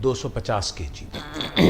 250 kg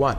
1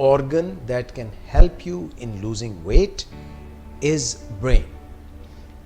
organ that can help you in losing weight is brain.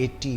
80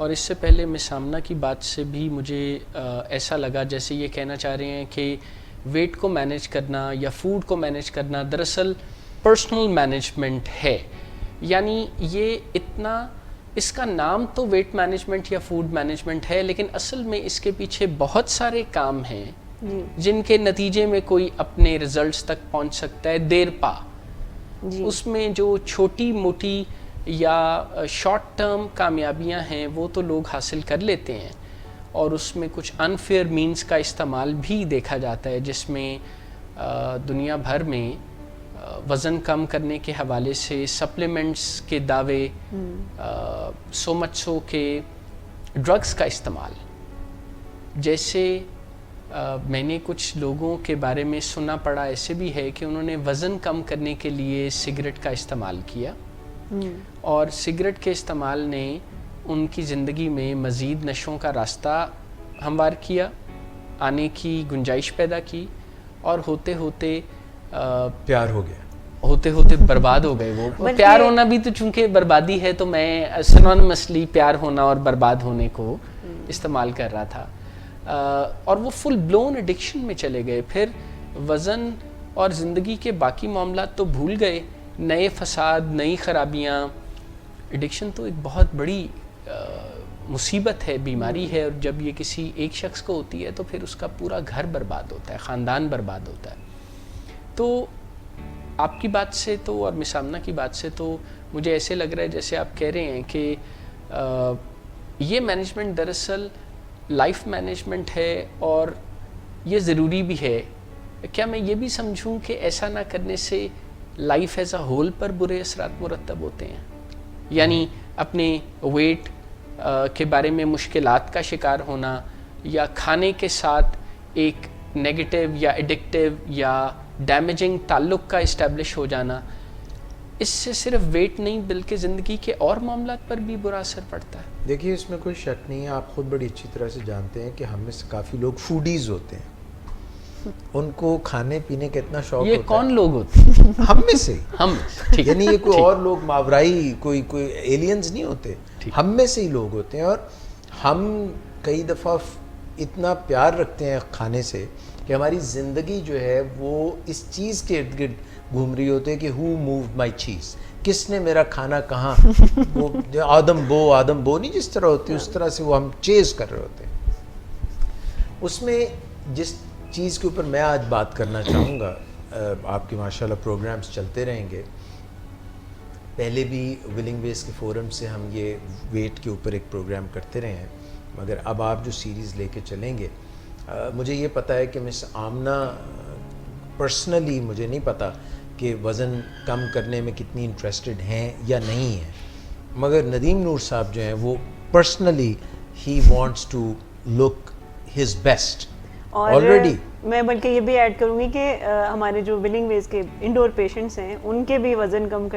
اور اس سے پہلے مس آمنہ کی بات سے بھی مجھے ایسا لگا جیسے یہ کہنا چاہ رہے ہیں کہ ویٹ کو مینیج کرنا یا فوڈ کو مینیج کرنا دراصل پرسنل مینجمنٹ ہے. یعنی یہ اتنا، اس کا نام تو ویٹ مینجمنٹ یا فوڈ مینجمنٹ ہے، لیکن اصل میں اس کے پیچھے بہت سارے کام ہیں جن کے نتیجے میں کوئی اپنے رزلٹس تک پہنچ سکتا ہے دیر پا. اس میں جو چھوٹی موٹی یا شارٹ ٹرم کامیابیاں ہیں وہ تو لوگ حاصل کر لیتے ہیں، اور اس میں کچھ انفیئر مینز کا استعمال بھی دیکھا جاتا ہے، جس میں دنیا بھر میں وزن کم کرنے کے حوالے سے سپلیمنٹس کے دعوے، سو مچ سو کہ ڈرگس کا استعمال. جیسے میں نے کچھ لوگوں کے بارے میں سنا پڑا ایسے بھی ہے کہ انہوں نے وزن کم کرنے کے لیے سگریٹ کا استعمال کیا، اور سگریٹ کے استعمال نے ان کی زندگی میں مزید نشوں کا راستہ ہموار کیا، آنے کی گنجائش پیدا کی، اور ہوتے ہوتے پیار ہو گیا، ہوتے ہوتے برباد ہو گئے. وہ پیار ہونا بھی تو چونکہ بربادی ہے، تو میں سنونیمسلی پیار ہونا اور برباد ہونے کو استعمال کر رہا تھا، اور وہ فل بلون ایڈکشن میں چلے گئے. پھر وزن اور زندگی کے باقی معاملات تو بھول گئے، نئے فساد، نئی خرابیاں. ایڈکشن تو ایک بہت بڑی مصیبت ہے، بیماری ہے، اور جب یہ کسی ایک شخص کو ہوتی ہے تو پھر اس کا پورا گھر برباد ہوتا ہے، خاندان برباد ہوتا ہے. تو آپ کی بات سے تو اور مس آمنہ کی بات سے تو مجھے ایسے لگ رہا ہے جیسے آپ کہہ رہے ہیں کہ یہ مینجمنٹ دراصل لائف مینجمنٹ ہے، اور یہ ضروری بھی ہے. کیا میں یہ بھی سمجھوں کہ ایسا نہ کرنے سے لائف ایز اے ہول پر برے اثرات مرتب ہوتے ہیں؟ یعنی اپنے ویٹ کے بارے میں مشکلات کا شکار ہونا، یا کھانے کے ساتھ ایک نیگیٹو یا ایڈکٹیو یا ڈیمیجنگ تعلق کا اسٹیبلش ہو جانا، اس سے صرف ویٹ نہیں بلکہ زندگی کے اور معاملات پر بھی برا اثر پڑتا ہے. دیکھیے اس میں کوئی شک نہیں ہے، آپ خود بڑی اچھی طرح سے جانتے ہیں کہ ہم میں سے کافی لوگ فوڈیز ہوتے ہیں، ان کو کھانے پینے کا اتنا شوق ہوتا ہے. یہ کون لوگ ہوتے ہیں؟ ہم میں سے ہم، یعنی یہ کوئی اور لوگ ماورائی کوئی ایلینز نہیں ہوتے، ہم میں سے ہی لوگ ہوتے ہیں. اور ہم کئی دفعہ اتنا پیار رکھتے ہیں کھانے سے کہ ہماری زندگی جو ہے وہ اس چیز کے ارد گرد گھوم رہی ہوتی ہے کہ ہو مووڈ مائی چیز، کس نے میرا کھانا کہاں، وہ آدم بو نہیں جس طرح ہوتی اس طرح سے وہ ہم چیز کر رہے ہوتے ہیں. اس میں جس چیز کے اوپر میں آج بات کرنا چاہوں گا، آپ کے ماشاءاللہ پروگرامز چلتے رہیں گے، پہلے بھی ولنگ ویز کے فورم سے ہم یہ ویٹ کے اوپر ایک پروگرام کرتے رہے ہیں، مگر اب آپ جو سیریز لے کے چلیں گے، مجھے یہ پتہ ہے کہ مس آمنہ پرسنلی مجھے نہیں پتہ کہ وزن کم کرنے میں کتنی انٹرسٹڈ ہیں یا نہیں ہیں، مگر ندیم نور صاحب جو ہیں وہ پرسنلی ہی wants to look his best. اور میں بلکہ یہ بھی ایڈ کروں گی کہ ہمارے جو ولنگ ویز کے انڈور پیشنٹس ہیں ان کے بھی وزن کم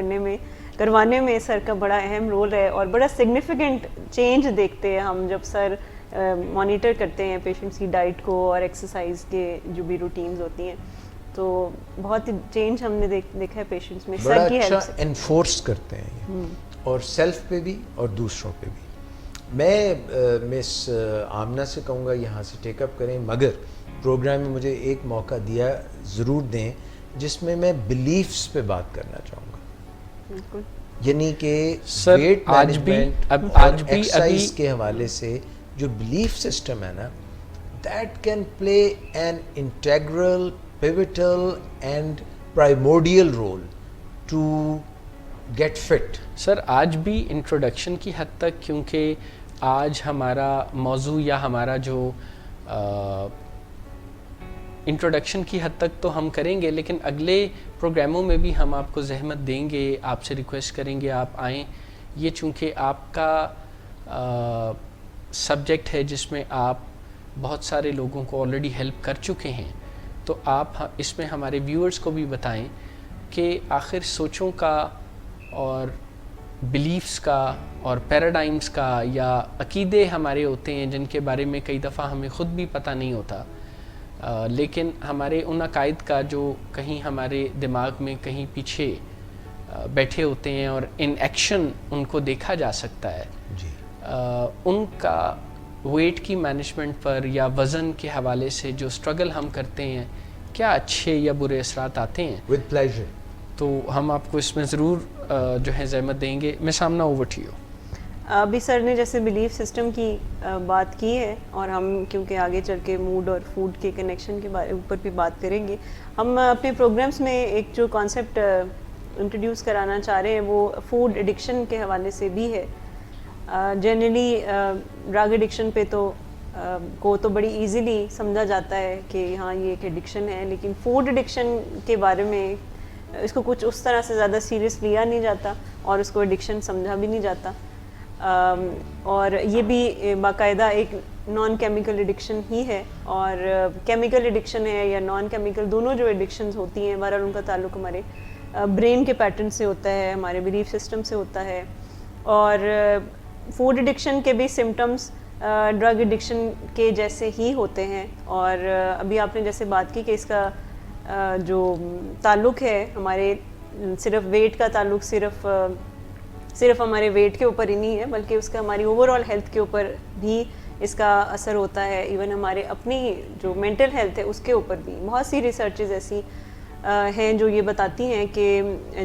کروانے میں سر کا بڑا اہم رول ہے، اور بڑا سگنیفیکنٹ چینج دیکھتے ہیں ہم جب سر مانیٹر کرتے ہیں پیشنٹس کی ڈائٹ کو اور ایکسرسائز کے جو بھی روٹینز ہوتی ہیں، تو بہت چینج ہم نے دیکھا ہے پیشنٹس میں. بڑا اچھا انفورس کرتے ہیں اور سیلف پہ بھی اور دوسروں پہ بھی. میں مس آمنہ سے کہوں گا یہاں سے ٹیک اپ کریں، مگر پروگرام میں مجھے ایک موقع دیا ضرور دیں جس میں میں بلیفس پہ بات کرنا چاہوں گا. بالکل. یعنی کہ ویٹ مینجمنٹ اور ایکسرسائز کے حوالے سے جو بلیف سسٹم ہے نا، that can play an integral pivotal and primordial role to get fit. سر آج بھی انٹروڈکشن کی حد تک، کیونکہ آج ہمارا موضوع یا ہمارا جو انٹروڈکشن کی حد تک تو ہم کریں گے، لیکن اگلے پروگراموں میں بھی ہم آپ کو زحمت دیں گے، آپ سے ریکویسٹ کریں گے آپ آئیں. یہ چونکہ آپ کا سبجیکٹ ہے جس میں آپ بہت سارے لوگوں کو آلریڈی ہیلپ کر چکے ہیں، تو آپ اس میں ہمارے ویورز کو بھی بتائیں کہ آخر سوچوں کا اور بلیفز کا اور پیراڈائمز کا یا عقیدے ہمارے ہوتے ہیں جن کے بارے میں کئی دفعہ ہمیں خود بھی پتہ نہیں ہوتا، لیکن ہمارے ان عقائد کا جو کہیں ہمارے دماغ میں کہیں پیچھے بیٹھے ہوتے ہیں اور ان ایکشن ان کو دیکھا جا سکتا ہے. جی. ان کا ویٹ کی مینجمنٹ پر یا وزن کے حوالے سے جو اسٹرگل ہم کرتے ہیں کیا اچھے یا برے اثرات آتے ہیں؟ With pleasure. تو ہم آپ کو اس میں ضرور جو ہے زحمت دیں گے. میں سامنا اوور ٹو یو. ابھی سر نے جیسے بلیف سسٹم کی بات کی ہے اور ہم کیونکہ آگے چل کے موڈ اور فوڈ کے کنیکشن کے اوپر بھی بات کریں گے. ہم اپنے پروگرامس میں ایک جو کانسیپٹ انٹروڈیوس کرانا چاہ رہے ہیں وہ فوڈ ایڈکشن کے حوالے سے بھی ہے. جنرلی ڈرگ ایڈکشن پہ تو بڑی ایزیلی سمجھا جاتا ہے کہ ہاں یہ ایک ایڈکشن ہے, لیکن فوڈ ایڈکشن کے بارے میں اس کو کچھ اس طرح سے زیادہ سیریس لیا نہیں جاتا اور اس کو ایڈکشن سمجھا بھی نہیں جاتا. اور یہ بھی باقاعدہ ایک نان کیمیکل ایڈکشن ہی ہے, اور کیمیکل ایڈکشن ہے یا نان کیمیکل, دونوں جو ایڈکشنز ہوتی ہیں بہرحال ان کا تعلق ہمارے برین کے پیٹرن سے ہوتا ہے, ہمارے بلیف سسٹم سے ہوتا ہے. اور فوڈ ایڈکشن کے بھی سمٹمز ڈرگ ایڈکشن کے جیسے ہی ہوتے ہیں. اور ابھی آپ نے جیسے بات کی کہ اس کا جو تعلق ہے ہمارے صرف ویٹ کا تعلق صرف ہمارے ویٹ کے اوپر ہی نہیں ہے, بلکہ اس کا ہماری اوور آل ہیلتھ کے اوپر بھی اس کا اثر ہوتا ہے. ایون ہمارے اپنی جو مینٹل ہیلتھ ہے اس کے اوپر بھی بہت سی ریسرچز ایسی ہیں جو یہ بتاتی ہیں کہ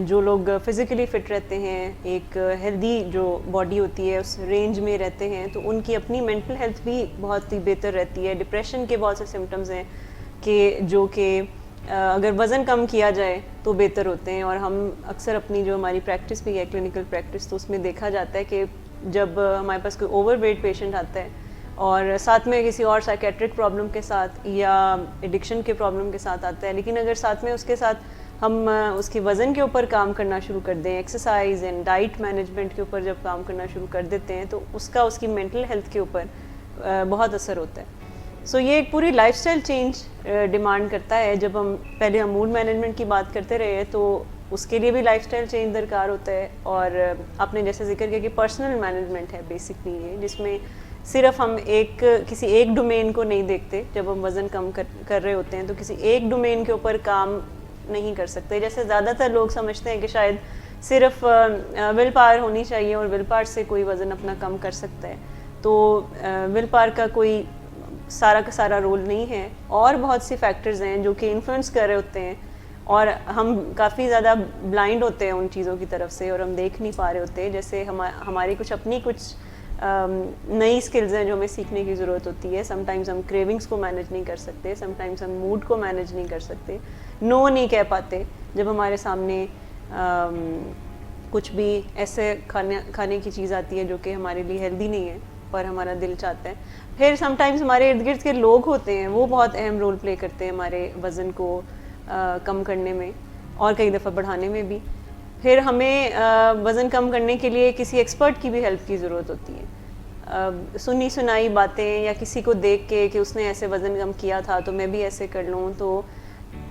جو لوگ فزیکلی فٹ رہتے ہیں, ایک ہیلدی جو باڈی ہوتی ہے اس رینج میں رہتے ہیں, تو ان کی اپنی مینٹل ہیلتھ بھی بہت ہی بہتر رہتی ہے. ڈپریشن کے بہت سے سمٹمز ہیں جو کہ اگر وزن کم کیا جائے تو بہتر ہوتے ہیں. اور ہم اکثر اپنی جو ہماری پریکٹس بھی ہے کلینکل پریکٹس, تو اس میں دیکھا جاتا ہے کہ جب ہمارے پاس کوئی اوور ویٹ پیشنٹ آتا ہے اور ساتھ میں کسی اور سائکیٹرک پرابلم کے ساتھ یا ایڈکشن کے پرابلم کے ساتھ آتا ہے, لیکن اگر ساتھ میں اس کے ساتھ ہم اس کے وزن کے اوپر کام کرنا شروع کر دیں, ایکسرسائز اینڈ ڈائٹ مینجمنٹ کے اوپر جب کام کرنا شروع کر دیتے ہیں, تو اس کی مینٹل ہیلتھ کے اوپر بہت اثر ہوتا ہے. سو یہ ایک پوری لائف سٹائل چینج ڈیمانڈ کرتا ہے. جب ہم پہلے ہم موڈ مینجمنٹ کی بات کرتے رہے تو اس کے لیے بھی لائف سٹائل چینج درکار ہوتا ہے. اور آپ نے جیسے ذکر کیا کہ پرسنل مینجمنٹ ہے بیسکلی یہ, جس میں صرف ہم کسی ایک ڈومین کو نہیں دیکھتے. جب ہم وزن کم کر رہے ہوتے ہیں تو کسی ایک ڈومین کے اوپر کام نہیں کر سکتے. جیسے زیادہ تر لوگ سمجھتے ہیں کہ شاید صرف ول پاور ہونی چاہیے اور ول پاور سے کوئی وزن اپنا کم کر سکتا ہے. تو ول پاور کا کوئی سارا کا سارا رول نہیں ہے, اور بہت سی فیکٹرز ہیں جو کہ انفلوئنس کر رہے ہوتے ہیں, اور ہم کافی زیادہ بلائنڈ ہوتے ہیں ان چیزوں کی طرف سے اور ہم دیکھ نہیں پا رہے ہوتے. جیسے ہماری کچھ نئی سکلز ہیں جو ہمیں سیکھنے کی ضرورت ہوتی ہے. سم ٹائمز ہم کریونگس کو مینیج نہیں کر سکتے, سم ٹائمز ہم موڈ کو مینیج نہیں کر سکتے, نو نہیں کہہ پاتے جب ہمارے سامنے کچھ بھی ایسے کھانے کی چیز آتی ہے جو کہ ہمارے لیے ہیلدی نہیں ہے پر ہمارا دل چاہتا ہے. پھر سم ٹائمز ہمارے ارد گرد کے لوگ ہوتے ہیں, وہ بہت اہم رول پلے کرتے ہیں ہمارے وزن کو کم کرنے میں اور کئی دفعہ بڑھانے میں بھی. پھر ہمیں وزن کم کرنے کے لیے کسی ایکسپرٹ کی بھی ہیلپ کی ضرورت ہوتی ہے. سنی سنائی باتیں یا کسی کو دیکھ کے کہ اس نے ایسے وزن کم کیا تھا تو میں بھی ایسے کر لوں, تو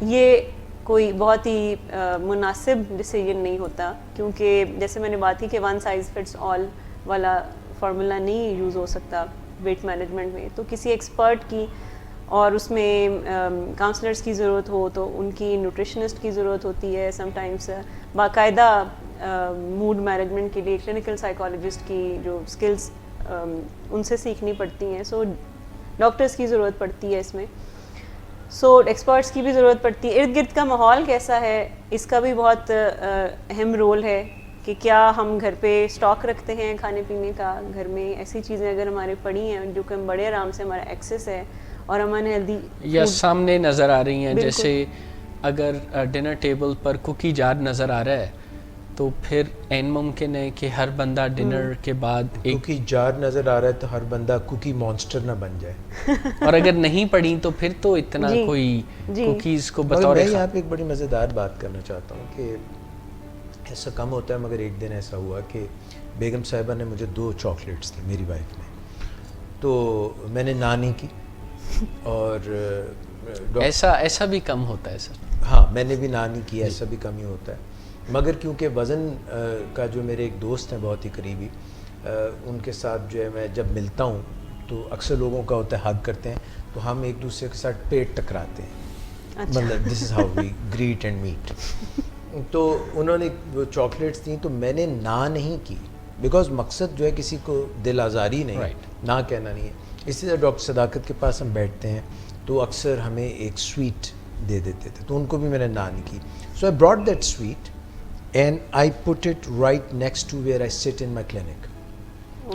یہ کوئی بہت ہی مناسب ڈیسیجن نہیں ہوتا. کیونکہ جیسے میں نے بات کی کہ ون سائز فٹس آل والا فارمولہ نہیں یوز ہو سکتا ویٹ مینجمنٹ میں. تو کسی ایکسپرٹ کی اور اس میں کاؤنسلرس کی ضرورت ہو تو ان کی نیوٹریشنسٹ کی ضرورت ہوتی ہے. سم ٹائمس باقاعدہ موڈ مینجمنٹ کے لیے کلینکل سائیکالوجسٹ کی جو اسکلس ان سے سیکھنی پڑتی ہیں. سو ڈاکٹرس کی ضرورت پڑتی ہے اس میں, سو ایکسپرٹس کی بھی ضرورت پڑتی ہے. ارد گرد کا ماحول کیسا ہے اس کا بھی بہت اہم رول ہے کہ کیا ہم گھر پہ اسٹاک رکھتے ہیں کھانے پینے کا. گھر میں ایسی چیزیں اگر ہمارے پڑی ہیں جو کہ ہم بڑے آرام سے ہمارا ایکسیس ہے اور ہمارے ہیلدی یا سامنے نظر آ رہی ہیں. جیسے اگر ڈنر ٹیبل پر کوکی جار نظر آ رہا ہے تو پھر این ممکن ہے کہ ہر بندہ ڈنر کے بعد کوکی جار نظر آ رہا ہے تو ہر بندہ کوکی مانسٹر نہ بن جائے. اور اگر نہیں پڑھی تو پھر تو اتنا کوئی کوکیز کو بطور. میں یہاں پہ ایک بڑی مزیدار بات کرنا چاہتا ہوں کہ ایسا کم ہوتا ہے, مگر ایک دن ایسا ہوا کہ بیگم صاحبہ نے مجھے 2 چاکلیٹس دی میری وائف نے, تو میں نے نہ نہیں کی. اور ایسا بھی کم ہوتا ہے سر. ہاں میں نے بھی نہ نہیں کی, ایسا بھی کم ہی ہوتا ہے. مگر کیونکہ وزن کا جو میرے ایک دوست ہیں بہت ہی قریبی, ان کے ساتھ جو ہے میں جب ملتا ہوں تو اکثر لوگوں کا ہوتا ہے ہگ کرتے ہیں تو ہم ایک دوسرے کے ساتھ پیٹ ٹکراتے ہیں. مطلب this is how we greet and meet. تو انہوں نے وہ چاکلیٹس دیں تو میں نے نہ نہیں کی, بیکاز مقصد جو ہے کسی کو دل آزاری نہیں، Right. نہ کہنا نہیں ہے. اسی طرح ڈاکٹر صداقت کے پاس ہم بیٹھتے ہیں تو اکثر ہمیں ایک سویٹ دے دیتے تھے، تو ان کو بھی میں نے نہ نہیں کی. So I brought that sweet and I put it right next to where I sit in my clinic.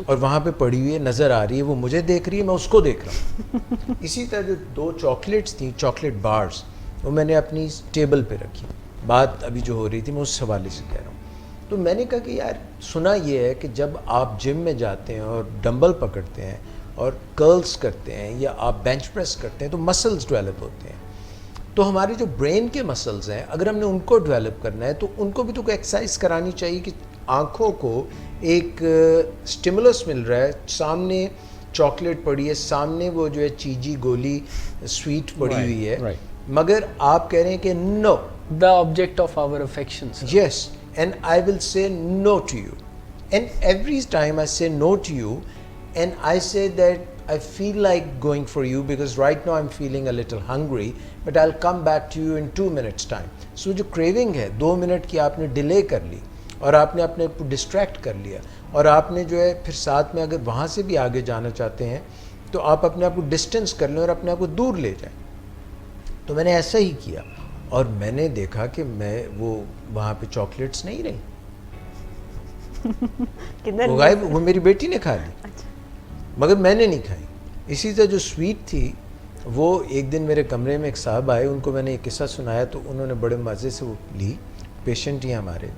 اور وہاں پہ پڑی ہوئی ہے، نظر آ رہی ہے، وہ مجھے دیکھ رہی ہے، میں اس کو دیکھ رہا ہوں. اسی طرح جو 2 چاکلیٹس تھیں، چاکلیٹ بارز، وہ میں نے اپنی ٹیبل پہ رکھی. بات ابھی جو ہو رہی تھی میں اس حوالے سے کہہ رہا ہوں. تو میں نے کہا کہ یار سنا یہ ہے کہ جب آپ جم میں جاتے ہیں اور ڈمبل پکڑتے ہیں اور کرلز کرتے ہیں یا آپ بینچ پریس کرتے ہیں تو مسلز ڈیولپ ہوتے ہیں. تو ہمارے جو برین کے مسلز ہیں اگر ہم نے ان کو ڈیولپ کرنا ہے تو ان کو بھی تو کوئی ایکسرسائز کرانی چاہیے کہ آنکھوں کو ایک اسٹیمولس مل رہا ہے، سامنے چاکلیٹ پڑی ہے، سامنے وہ جو ہے چیجی گولی سویٹ پڑی ہوئی ہے، مگر آپ کہہ رہے ہیں کہ نو، the object of our affections. yes, and I will say no to you, and every time I say no to you and I say that I feel like going for you because right now I'm feeling a little hungry but I'll come back to you in 2 minutes time. So جو craving ہے 2 minute کی آپ نے delay کر لی اور آپ نے اپنے کو ڈسٹریکٹ کر لیا، اور آپ نے جو ہے پھر ساتھ میں اگر وہاں سے بھی آگے جانا چاہتے ہیں تو آپ اپنے آپ کو ڈسٹینس کر لیں اور اپنے آپ کو دور لے جائیں. تو میں نے ایسا ہی کیا اور میں نے دیکھا کہ میں وہ وہاں پہ چاکلیٹس نہیں رہی، وہ غائب، وہ میری بیٹی نے کھا لی مگر میں نے نہیں کھائی. اسی طرح جو سویٹ تھی وہ ایک دن میرے کمرے میں ایک صاحب آئے، ان کو میں نے ایک قصہ سنایا تو انہوں نے بڑے مزے سے وہ لی، پیشنٹ ہی ہمارے،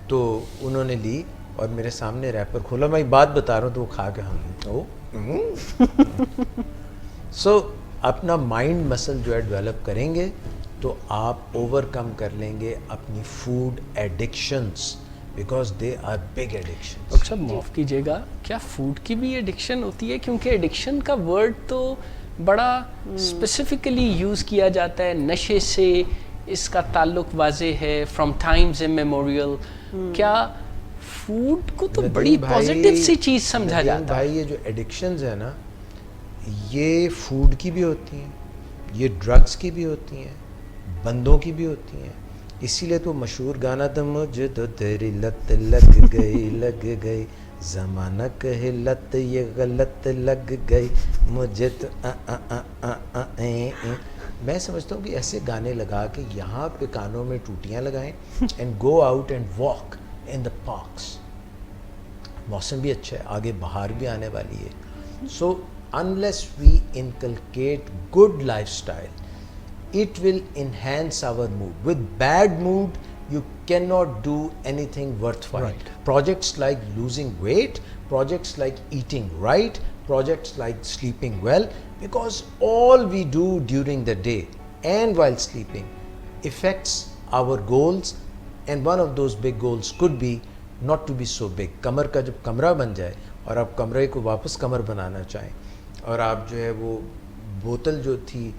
تو انہوں نے لی اور میرے سامنے ریپر کھولا، میں بات بتا رہا ہوں تو وہ کھا کے سو اپنا مائنڈ مسل جو ہے ڈیولپ کریں گے تو آپ اوور کم کر لیں گے اپنی food addictions, because they are big addictions. Doctor صاحب معاف کیجیے گا، کیا فوڈ کی بھی ایڈکشن ہوتی ہے؟ کیونکہ ایڈکشن کا ورڈ تو بڑا اسپیسیفکلی یوز کیا جاتا ہے، نشے سے اس کا تعلق واضح ہے فرام ٹائمز امیموریل. کیا فوڈ کو تو بڑی پازیٹیو سی چیز سمجھا جاتا ہے؟ بھائی یہ جو ایڈکشنز ہیں نا، یہ فوڈ کی بھی ہوتی ہیں، یہ ڈرگس کی بھی ہوتی ہیں، بندوں کی بھی ہوتی ہیں. اسی لیے تو مشہور گانا تھا، مجھے تو تیری لت لگ گئی زمانہ کہے لت یہ غلط لگ گئی مجھے تو میں سمجھتا ہوں کہ ایسے گانے لگا کے یہاں پہ کانوں میں ٹوٹیاں لگائیں and go out and walk in the parks. موسم بھی اچھا ہے، آگے بہار بھی آنے والی ہے. سو unless we inculcate good lifestyle, it will enhance our mood. With bad mood, you cannot do anything worthwhile. Right. Projects like losing weight, projects like eating right, projects like sleeping well, because all we do during the day and while sleeping affects our goals, and one of those big goals could be not to be so big. کمر کا جب کمرہ بن جائے اور آپ کمرے کو واپس کمر بنانا چاہیں اور آپ جو ہے وہ بوتل جو تھی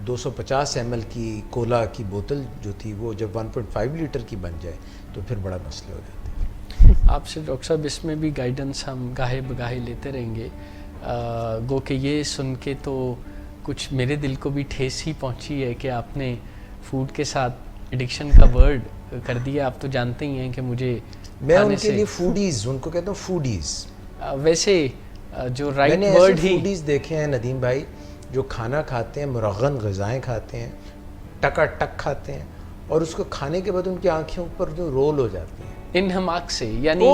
250 ml کی کولا کی بوتل جو تھی وہ جب 1.5 لیٹر کی بن جائے تو پھر بڑا مسئلہ ہو جاتا ہے. آپ سے ڈاکٹر صاحب اس میں بھی گائیڈنس ہم گاہے بگاہے لیتے رہیں گے. گو کہ یہ سن کے تو کچھ میرے دل کو بھی ٹھیس ہی پہنچی ہے کہ آپ نے فوڈ کے ساتھ ایڈکشن کا ورڈ کر دیا. آپ تو جانتے ہی ہیں کہ مجھے میں ان کے لیے فوڈیز ان کو کہتا ہوں فوڈیز. ویسے جو رائٹ ورڈ ہی، میں نے ایسے فوڈیز دیکھے ہیں ندیم بھائی جو کھانا کھاتے ہیں، مرغن غذائیں کھاتے ہیں، ٹکا ٹک کھاتے ہیں، اور اس کو کھانے کے بعد ان کی آنکھوں پر جو رول ہو جاتی ہیں انہماک سے، یعنی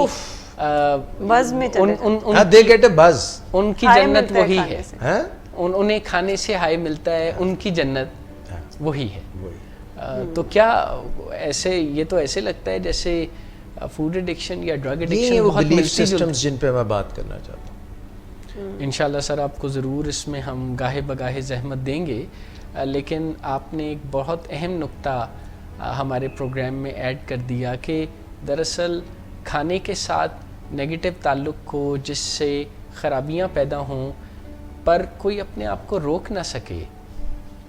بز میں دے گیٹ اے بز. ان کی جنت وہی ہے، انہیں کھانے سے ہائی ملتا ہے، ان کی جنت وہی ہے. تو کیا ایسے، یہ تو ایسے لگتا ہے جیسے فوڈ ایڈکشن یا ڈرگ ایڈکشن بہت ملتی سسٹمز جن پہ میں بات کرنا چاہتا ہوں. انشاءاللہ سر آپ کو ضرور اس میں ہم گاہے بگاہے زحمت دیں گے. لیکن آپ نے ایک بہت اہم نقطہ ہمارے پروگرام میں ایڈ کر دیا کہ دراصل کھانے کے ساتھ نیگیٹو تعلق کو، جس سے خرابیاں پیدا ہوں پر کوئی اپنے آپ کو روک نہ سکے،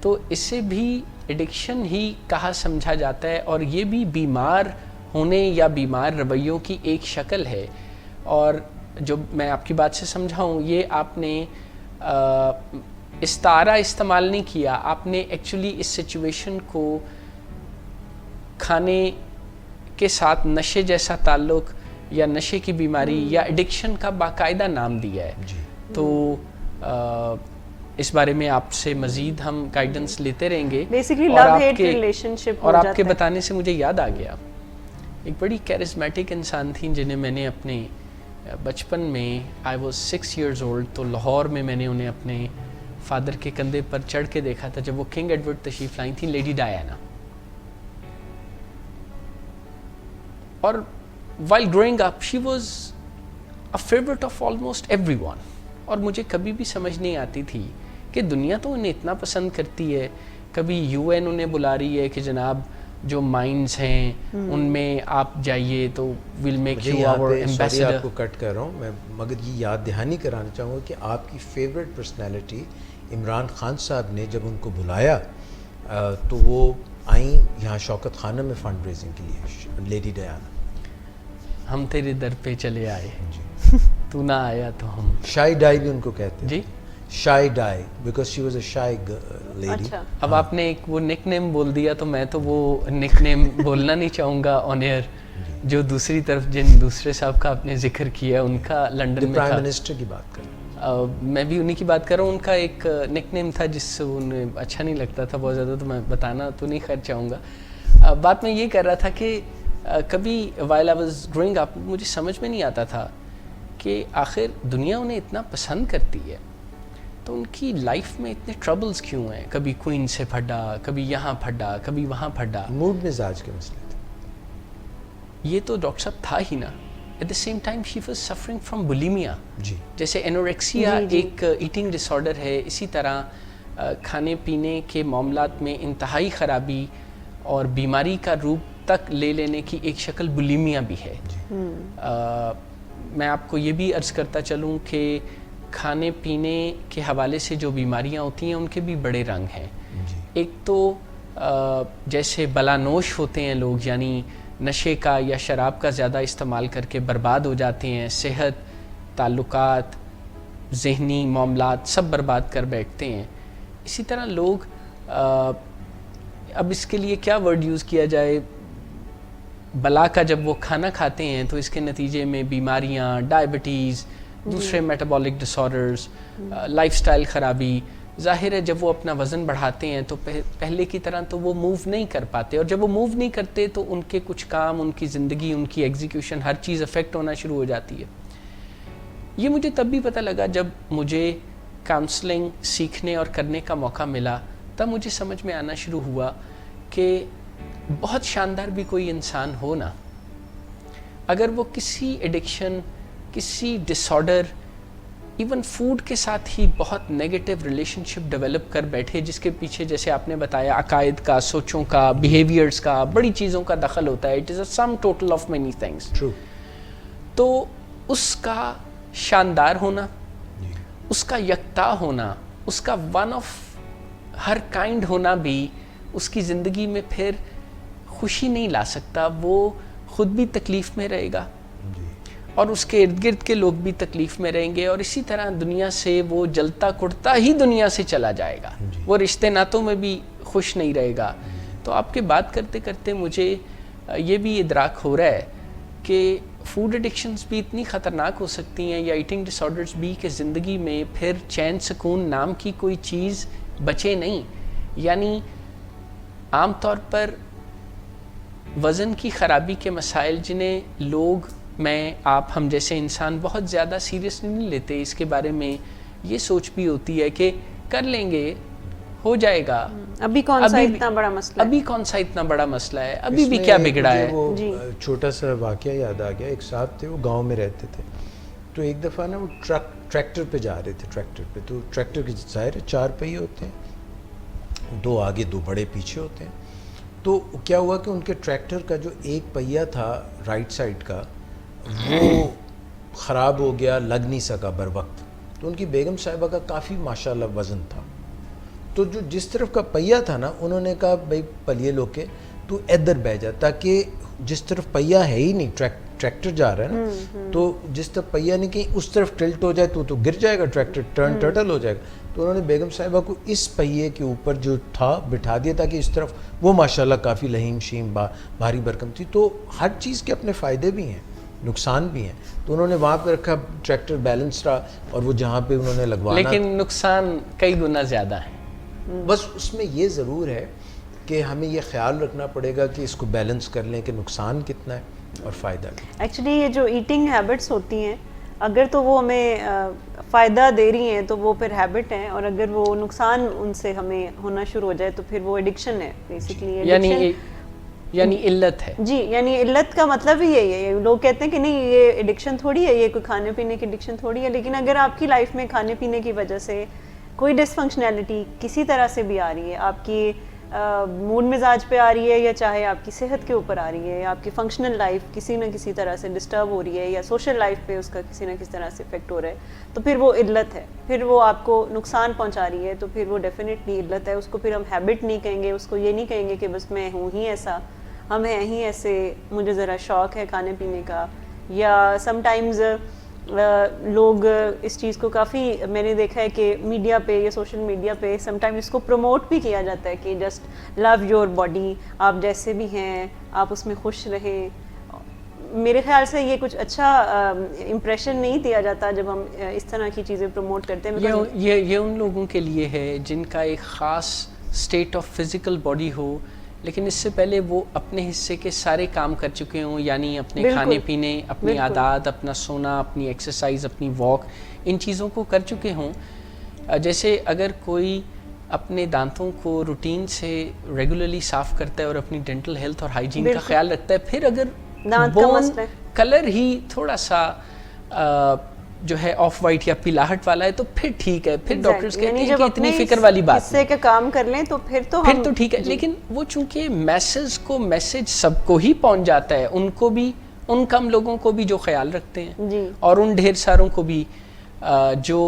تو اسے بھی ایڈکشن ہی کہا سمجھا جاتا ہے، اور یہ بھی بیمار ہونے یا بیمار رویوں کی ایک شکل ہے. اور جو میں آپ کی بات سے سمجھا ہوں، یہ آپ نے استعارہ استعمال نہیں کیا، آپ نے ایکچولی اس سچویشن کو کھانے کے ساتھ نشے جیسا تعلق یا نشے کی بیماری یا ایڈکشن کا باقاعدہ نام دیا ہے. تو اس بارے میں آپ سے مزید ہم گائیڈنس لیتے رہیں گے. بیسیکلی لو ہیٹ ریلیشن شپ اور آپ کے بتانے سے مجھے یاد آ گیا ایک بڑی کیرزمیٹک انسان تھیں جنہیں میں نے اپنے بچپن میں آئی واز 6 years old تو لاہور میں نے انہیں اپنے فادر کے کندھے پر چڑھ کے دیکھا تھا جب وہ کنگ ایڈورڈ تشریف لائی تھیں, لیڈی ڈایانا. اور while growing up she was a favorite of almost everyone. اور مجھے کبھی بھی سمجھ نہیں آتی تھی کہ دنیا تو انہیں اتنا پسند کرتی ہے, کبھی UN انہیں بلا رہی ہے کہ جناب جو مائنز ہیں ان میں آپ جائیے تو we'll make you our ambassador. آپ کو کٹ کر رہا ہوں میں, مگر یہ یاد دہانی کرانا چاہوں گا کہ آپ کی فیوریٹ پرسنالٹی عمران خان صاحب نے جب ان کو بلایا تو وہ آئیں یہاں شوکت خانہ میں فنڈ ریزنگ کے لیے, لیڈی ڈیانا. ہم تیرے در پہ چلے آئے جی, تو نہ آیا تو ہم. شائی ڈائی بھی ان کو کہتے ہیں. جی, shy Di because she was a shy lady. اب آپ نے ایک وہ نک نیم بول دیا تو میں تو وہ نک نیم بولنا نہیں چاہوں گا آن ایئر. جو دوسری طرف جن دوسرے صاحب کا آپ نے ذکر کیا ان کا لنڈن میں پرائم منسٹر کی بات کر رہا ہوں, میں بھی انہی کی بات کر رہا ہوں. ان کا ایک نک نیم تھا جس سے انہیں اچھا نہیں لگتا تھا بہت زیادہ, تو میں بتانا تو نہیں خیر چاہوں گا. بات میں یہ کر رہا تھا کہ کبھی while I was growing up مجھے سمجھ میں نہیں آتا تھا کہ آخر دنیا انہیں اتنا پسند کرتی ہے تو ان کی لائف میں اتنے ٹربلز کیوں ہیں. کبھی کوئین سے پھڈا, کبھی یہاں پھڈا, کبھی وہاں پھڈا. موڈ مزاج کے مسئلے تھے. یہ تو ڈاکٹر صاحب تھا ہی نا. At the same time she was suffering from bulimia. جی, جیسے انوریکسیا ایک ایٹنگ ڈس آرڈر ہے, اسی طرح کھانے پینے کے معاملات میں انتہائی خرابی اور بیماری کا روپ تک لے لینے کی ایک شکل بولیمیا بھی ہے. میں آپ کو یہ بھی عرض کرتا چلوں کہ کھانے پینے کے حوالے سے جو بیماریاں ہوتی ہیں ان کے بھی بڑے رنگ ہیں. ایک تو جیسے بلانوش ہوتے ہیں لوگ, یعنی نشے کا یا شراب کا زیادہ استعمال کر کے برباد ہو جاتے ہیں, صحت, تعلقات, ذہنی معاملات سب برباد کر بیٹھتے ہیں. اسی طرح لوگ اب اس کے لیے کیا ورڈ یوز کیا جائے, بلا کا جب وہ کھانا کھاتے ہیں تو اس کے نتیجے میں بیماریاں, ڈائبٹیز, دوسرے میٹابولک ڈس آرڈرز, لائف سٹائل خرابی. ظاہر ہے جب وہ اپنا وزن بڑھاتے ہیں تو پہلے کی طرح تو وہ موو نہیں کر پاتے, اور جب وہ موو نہیں کرتے تو ان کے کچھ کام, ان کی زندگی, ان کی ایگزیکیوشن, ہر چیز افیکٹ ہونا شروع ہو جاتی ہے. یہ مجھے تب بھی پتہ لگا جب مجھے کاؤنسلنگ سیکھنے اور کرنے کا موقع ملا, تب مجھے سمجھ میں آنا شروع ہوا کہ بہت شاندار بھی کوئی انسان ہو نا, اگر وہ کسی ایڈکشن, کسی ڈس آرڈر, ایون فوڈ کے ساتھ ہی بہت نیگیٹو ریلیشن شپ ڈیولپ کر بیٹھے, جس کے پیچھے جیسے آپ نے بتایا عقائد کا, سوچوں کا, بیہیویئرس کا, بڑی چیزوں کا دخل ہوتا ہے. It is a sum total of many things. تو اس کا شاندار ہونا, اس کا یکتا ہونا, اس کا ون آف ہر کائنڈ ہونا بھی اس کی زندگی میں پھر خوشی نہیں لا سکتا. وہ خود بھی تکلیف میں رہے گا اور اس کے ارد گرد کے لوگ بھی تکلیف میں رہیں گے, اور اسی طرح دنیا سے وہ جلتا کڑتا ہی دنیا سے چلا جائے گا. وہ رشتے ناتوں میں بھی خوش نہیں رہے گا. تو آپ کے بات کرتے کرتے مجھے یہ بھی ادراک ہو رہا ہے کہ فوڈ ایڈکشنز بھی اتنی خطرناک ہو سکتی ہیں, یا ایٹنگ ڈس آرڈرز بھی, کہ زندگی میں پھر چین سکون نام کی کوئی چیز بچے نہیں. یعنی عام طور پر وزن کی خرابی کے مسائل جنہیں لوگ, میں, آپ, ہم جیسے انسان بہت زیادہ سیریسلی نہیں لیتے, اس کے بارے میں یہ سوچ بھی ہوتی ہے کہ کر لیں گے, ہو جائے گا, ابھی کون سا اتنا بڑا مسئلہ ہے, ابھی کون سا اتنا بڑا مسئلہ ہے, ابھی بھی کیا بگڑا ہے. وہ چھوٹا سا واقعہ یاد آ گیا. ایک صاحب تھے, وہ گاؤں میں رہتے تھے, تو ایک دفعہ نا وہ ٹریکٹر پہ جا رہے تھے. ٹریکٹر پہ, تو ٹریکٹر کے ظاہر 4 پہیے ہوتے ہیں, 2 آگے 2 بڑے پیچھے ہوتے ہیں. تو کیا ہوا کہ ان کے ٹریکٹر کا جو ایک پہیہ تھا رائٹ سائڈ کا, وہ خراب ہو گیا, لگ نہیں سکا بر وقت. تو ان کی بیگم صاحبہ کا کافی ماشاءاللہ وزن تھا, تو جو جس طرف کا پہیہ تھا نا, انہوں نے کہا بھائی پلیے لو کے تو ادھر بہ جا, تاکہ جس طرف پہیہ ہے ہی نہیں, ٹریکٹر جا رہا ہے نا, تو جس طرف پہیہ نہیں کہیں اس طرف ٹلٹ ہو جائے تو گر جائے گا ٹریکٹر, ٹرٹل ہو جائے گا. تو انہوں نے بیگم صاحبہ کو اس پہیے کے اوپر جو تھا بٹھا دیا تاکہ اس طرف, وہ ماشاءاللہ کافی لہیم شیم بھاری بھرکم تھی. تو ہر چیز کے اپنے فائدے بھی ہیں. نقصان بھی ہیں. تو انہوں نے وہاں پہ رکھا ٹریکٹر بیلنس رہا اور وہ جہاں پہ انہوں نے لگوانا, لیکن نقصان کئی گنا زیادہ ہے. بس اس میں یہ ضرور ہے کہ ہمیں یہ خیال رکھنا پڑے گا کہ اس کو بیلنس کر لیں کہ نقصان کتنا ہے اور فائدہ کتنا. ایکچولی یہ جو ایٹنگ ہیبٹس ہوتی ہیں اگر تو وہ ہمیں فائدہ دے رہی ہیں تو وہ پھر ہیبٹ ہیں, اور اگر وہ نقصان ان سے ہمیں ہونا شروع ہو جائے تو پھر وہ ایڈکشن ہے بیسیکلی. یعنی علت ہے. جی, یعنی علت کا مطلب ہی یہی ہے. لوگ کہتے ہیں کہ نہیں یہ ایڈکشن تھوڑی ہے, یہ کوئی کھانے پینے کی ایڈکشن تھوڑی ہے, لیکن اگر آپ کی لائف میں کھانے پینے کی وجہ سے کوئی ڈس فنکشنالٹی کسی طرح سے بھی آ رہی ہے, آپ کی موڈ مزاج پہ آ رہی ہے, یا چاہے آپ کی صحت کے اوپر آ رہی ہے, یا آپ کی فنکشنل لائف کسی نہ کسی طرح سے ڈسٹرب ہو رہی ہے, یا سوشل لائف پہ اس کا کسی نہ کسی طرح سے افیکٹ ہو رہا ہے, تو پھر وہ علت ہے, پھر وہ آپ کو نقصان پہنچا رہی ہے, تو پھر وہ ڈیفینیٹلی علت ہے. اس کو پھر ہم ہیبٹ نہیں کہیں گے, اس کو یہ نہیں کہیں گے کہ بس میں ہوں ہی ایسا, ہم ہیں ہی ایسے, مجھے ذرا شوق ہے کھانے پینے کا. یا سم ٹائمز لوگ اس چیز کو کافی, میں نے دیکھا ہے کہ میڈیا پہ یا سوشل میڈیا پہ سم ٹائم اس کو پروموٹ بھی کیا جاتا ہے کہ جسٹ لو یور باڈی, آپ جیسے بھی ہیں آپ اس میں خوش رہیں. میرے خیال سے یہ کچھ اچھا امپریشن نہیں دیا جاتا جب ہم اس طرح کی چیزیں پروموٹ کرتے ہیں. یہ ان لوگوں کے لیے ہے جن کا ایک خاص اسٹیٹ آف فزیکل باڈی ہو, لیکن اس سے پہلے وہ اپنے حصے کے سارے کام کر چکے ہوں, یعنی اپنے کھانے پینے, اپنی عادات, اپنا سونا, اپنی ایکسرسائز, اپنی واک, ان چیزوں کو کر چکے ہوں. جیسے اگر کوئی اپنے دانتوں کو روٹین سے ریگولرلی صاف کرتا ہے اور اپنی ڈینٹل ہیلتھ اور ہائیجین کا خیال رکھتا ہے, پھر اگر بون کلر ہی تھوڑا سا جو ہے آف وائٹ یا پیلاہٹ والا ہے تو پھر ٹھیک ہے, پھر ڈاکٹرز کہتے ہیں کہ اتنی فکر والی بات نہیں, اس سے کام کر لیں تو پھر تو ٹھیک ہے. لیکن وہ چونکہ میسز کو میسج سب کو ہی پہنچ جاتا ہے, ان کو بھی, ان کم لوگوں کو بھی جو خیال رکھتے ہیں, اور ان ڈھیر ساروں کو بھی جو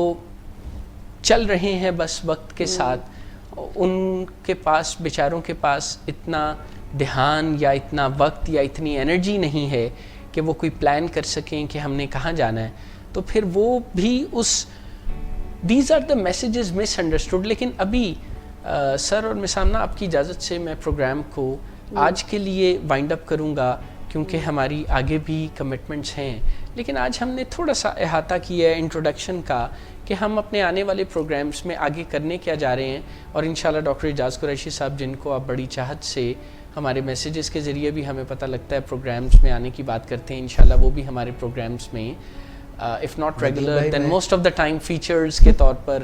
چل رہے ہیں بس وقت کے ساتھ, ان کے پاس بیچاروں کے پاس اتنا دھیان یا اتنا وقت یا اتنی انرجی نہیں ہے کہ وہ کوئی پلان کر سکیں کہ ہم نے کہاں جانا ہے. تو پھر وہ بھی اس these are the messages misunderstood. لیکن ابھی سر اور مسامنا آپ کی اجازت سے میں پروگرام کو آج کے لیے وائنڈ اپ کروں گا, کیونکہ ہماری آگے بھی کمٹمنٹس ہیں. لیکن آج ہم نے تھوڑا سا احاطہ کیا ہے انٹروڈکشن کا کہ ہم اپنے آنے والے پروگرامز میں آگے کرنے کیا جا رہے ہیں, اور انشاءاللہ ڈاکٹر اعجاز قریشی صاحب جن کو آپ بڑی چاہت سے ہمارے میسیجز کے ذریعے بھی ہمیں پتہ لگتا ہے پروگرامز میں آنے کی بات کرتے ہیں, انشاءاللہ وہ بھی ہمارے پروگرامز میں if not regular then most of the time features کے طور پر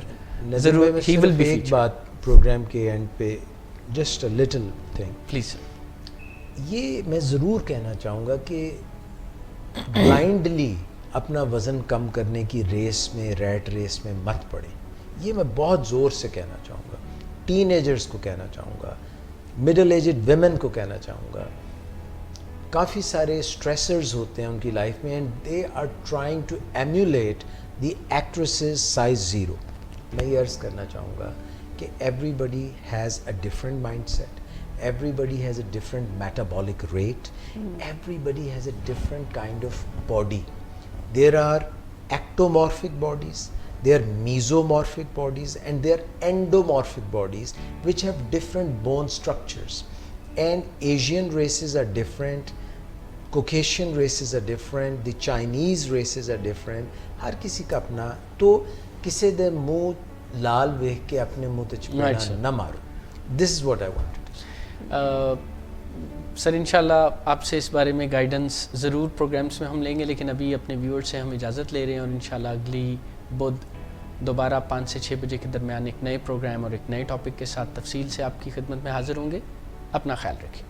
ضرور he will be featured. ایک بات پروگرام کے اینڈ پہ just a little thing please, یہ میں ضرور کہنا چاہوں گا کہ بلائنڈلی اپنا وزن کم کرنے کی ریس میں, ریٹ ریس میں مت پڑے. یہ میں بہت زور سے کہنا چاہوں گا, ٹین ایجرز کو کہنا چاہوں گا, مڈل ایجڈ ویمن کو کہنا چاہوں گا. کافی سارے اسٹریسرز ہوتے ہیں ان کی لائف میں, and they are trying to emulate the actresses size 0. میں یہ عرض کرنا چاہوں گا کہ everybody has a different mindset, everybody has a different metabolic rate, everybody has a different kind of body. There are ectomorphic bodies, there are mesomorphic bodies, and there are endomorphic bodies which have different bone structures. And Asian races are different, Caucasian races are different, the Chinese races are different. ہر کسی کا اپنا, تو کسی دے منہ لال ویکھ کے اپنے منہ تے چپڑنا نہ مارو. This is what I wanted to say. سر انشاءاللہ آپ سے اس بارے میں گائیڈنس ضرور پروگرامز میں ہم لیں گے, لیکن ابھی اپنے ویور سے ہم اجازت لے رہے ہیں, اور انشاءاللہ اگلی بدھ دوبارہ 5 سے 6 بجے کے درمیان ایک نئے پروگرام اور ایک نئے ٹاپک کے ساتھ تفصیل سے آپ کی خدمت میں حاضر ہوں گے. اپنا خیال رکھیں.